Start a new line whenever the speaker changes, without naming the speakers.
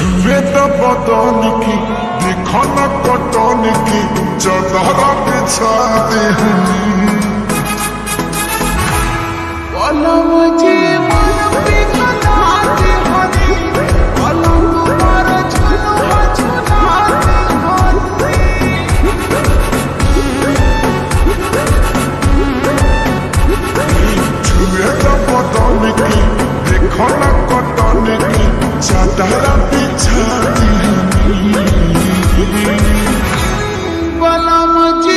छुए तो बदन की देखो न कटन की चदर बिछा दे छुए तो बदन की देखो न कटन की चदर बिछा दी